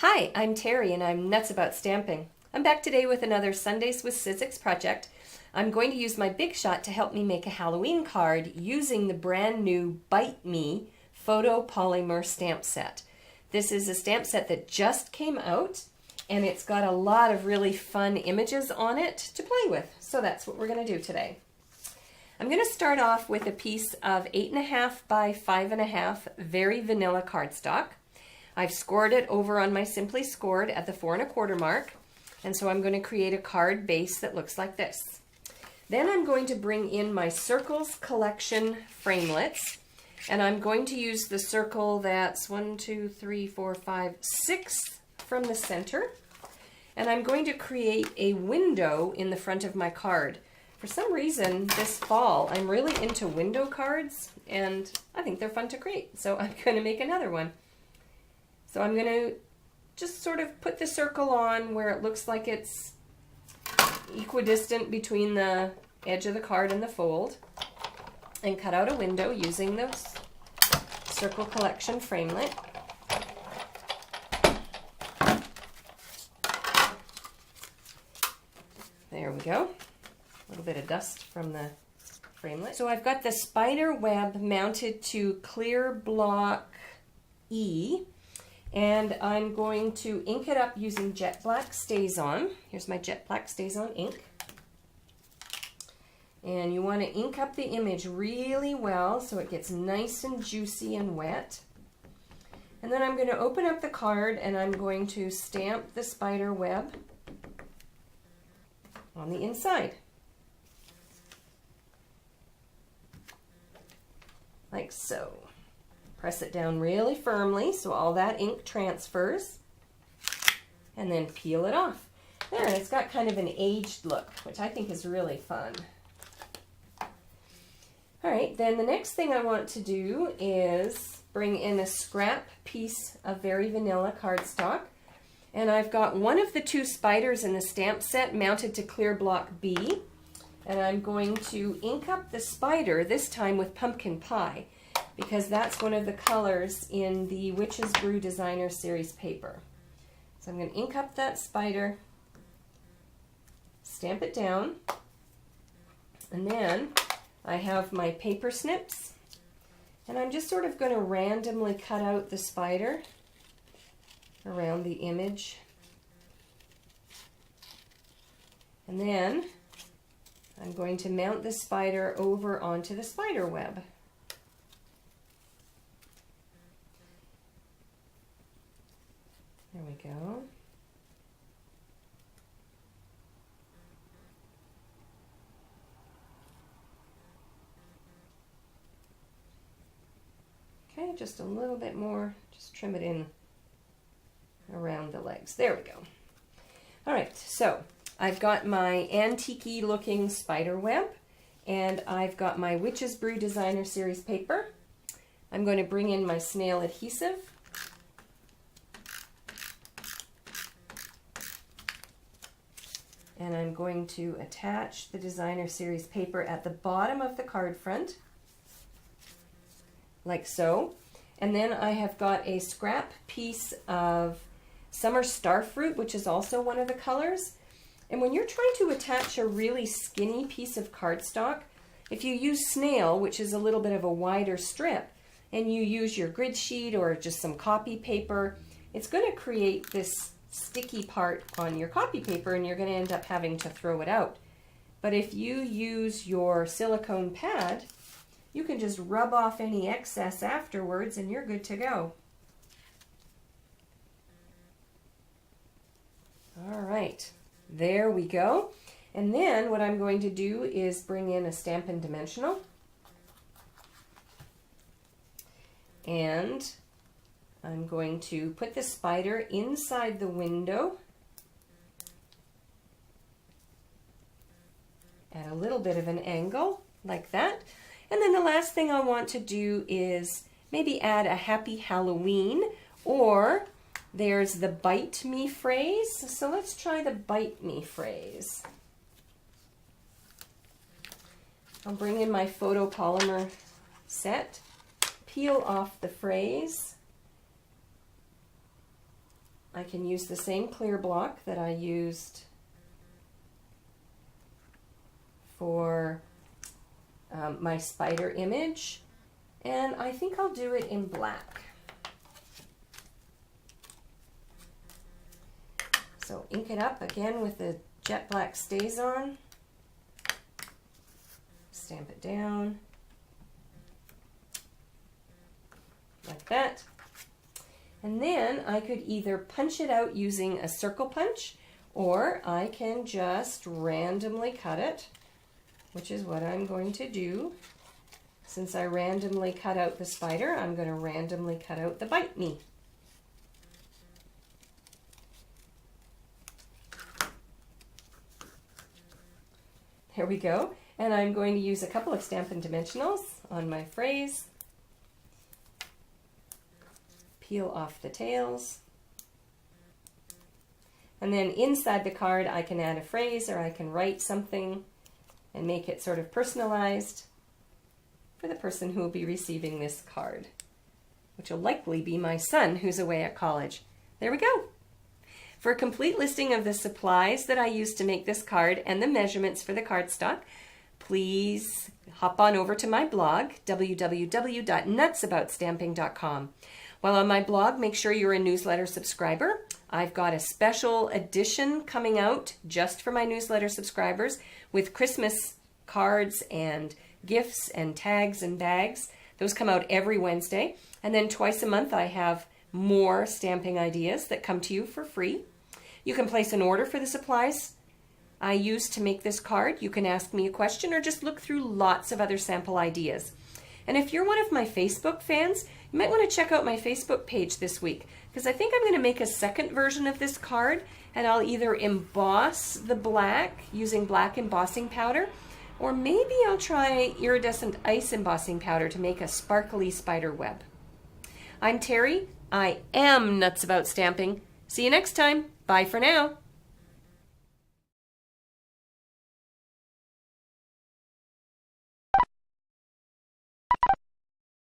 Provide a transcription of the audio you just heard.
Hi, I'm Terry and I'm nuts about stamping. I'm back today with another Sundays with Sizzix project. I'm going to use my Big Shot to help me make a Halloween card using the brand new Bite Me photopolymer stamp set. This is a stamp set that just came out and it's got a lot of really fun images on it to play with. So that's what we're going to do today. I'm going to start off with a piece of 8.5 by 5.5 very vanilla cardstock. I've scored it over on my Simply Scored at the 4 1/4 mark, and so I'm going to create a card base that looks like this. Then I'm going to bring in my Circles Collection framelits, and I'm going to use the circle that's 1, 2, 3, 4, 5, 6 from the center, and I'm going to create a window in the front of my card. For some reason this fall I'm really into window cards, and I think they're fun to create, so I'm going to make another one. So I'm going to just sort of put the circle on where it looks like it's equidistant between the edge of the card and the fold, and cut out a window using the Circle Collection framelit. There we go. A little bit of dust from the framelit. So I've got the spider web mounted to Clear Block E, and I'm going to ink it up using Jet Black StazOn. Here's my Jet Black StazOn ink. And you want to ink up the image really well so it gets nice and juicy and wet. And then I'm going to open up the card and I'm going to stamp the spider web on the inside. Like so. Press it down really firmly so all that ink transfers, and then peel it off. There, and it's got kind of an aged look, which I think is really fun. All right, then the next thing I want to do is bring in a scrap piece of very vanilla cardstock, and I've got one of the two spiders in the stamp set mounted to Clear Block B, and I'm going to ink up the spider, this time with Pumpkin Pie, because that's one of the colors in the Witch's Brew Designer Series paper. So I'm going to ink up that spider, stamp it down, and then I have my paper snips, and I'm just sort of going to randomly cut out the spider around the image. And then I'm going to mount the spider over onto the spider web. There we go. Okay, just a little bit more. Just trim it in around the legs. There we go. All right, so I've got my antique-y looking spider web, and I've got my Witch's Brew Designer Series paper. I'm going to bring in my snail adhesive. And I'm going to attach the Designer Series paper at the bottom of the card front, like so. And then I have got a scrap piece of Summer Starfruit, which is also one of the colors. And when you're trying to attach a really skinny piece of cardstock, if you use snail, which is a little bit of a wider strip, and you use your grid sheet or just some copy paper, it's going to create this sticky part on your copy paper, and you're going to end up having to throw it out. But if you use your silicone pad, you can just rub off any excess afterwards and you're good to go. All right, there we go. And then what I'm going to do is bring in a Stampin' Dimensional, and I'm going to put the spider inside the window at a little bit of an angle, like that. And then the last thing I want to do is maybe add a Happy Halloween, or there's the Bite Me phrase. So let's try the Bite Me phrase. I'll bring in my photopolymer set, peel off the phrase, I can use the same clear block that I used for my spider image, and I think I'll do it in black. So ink it up again with the jet black StazOn. Stamp it down like that. And then I could either punch it out using a circle punch, or I can just randomly cut it, which is what I'm going to do. Since I randomly cut out the spider, I'm going to randomly cut out the Bite Me. There we go. And I'm going to use a couple of Stampin' Dimensionals on my phrase. Peel off the tails. And then inside the card I can add a phrase, or I can write something and make it sort of personalized for the person who will be receiving this card, which will likely be my son who's away at college. There we go. For a complete listing of the supplies that I used to make this card and the measurements for the cardstock, please hop on over to my blog, www.nutsaboutsstamping.com. While on my blog, make sure you're a newsletter subscriber. I've got a special edition coming out just for my newsletter subscribers with Christmas cards and gifts and tags and bags. Those come out every Wednesday. And then twice a month I have more stamping ideas that come to you for free. You can place an order for the supplies I used to make this card. You can ask me a question or just look through lots of other sample ideas. And if you're one of my Facebook fans, you might want to check out my Facebook page this week, because I think I'm going to make a second version of this card, and I'll either emboss the black using black embossing powder, or maybe I'll try iridescent ice embossing powder to make a sparkly spider web. I'm Terry. I am Nuts About Stamping. See you next time. Bye for now.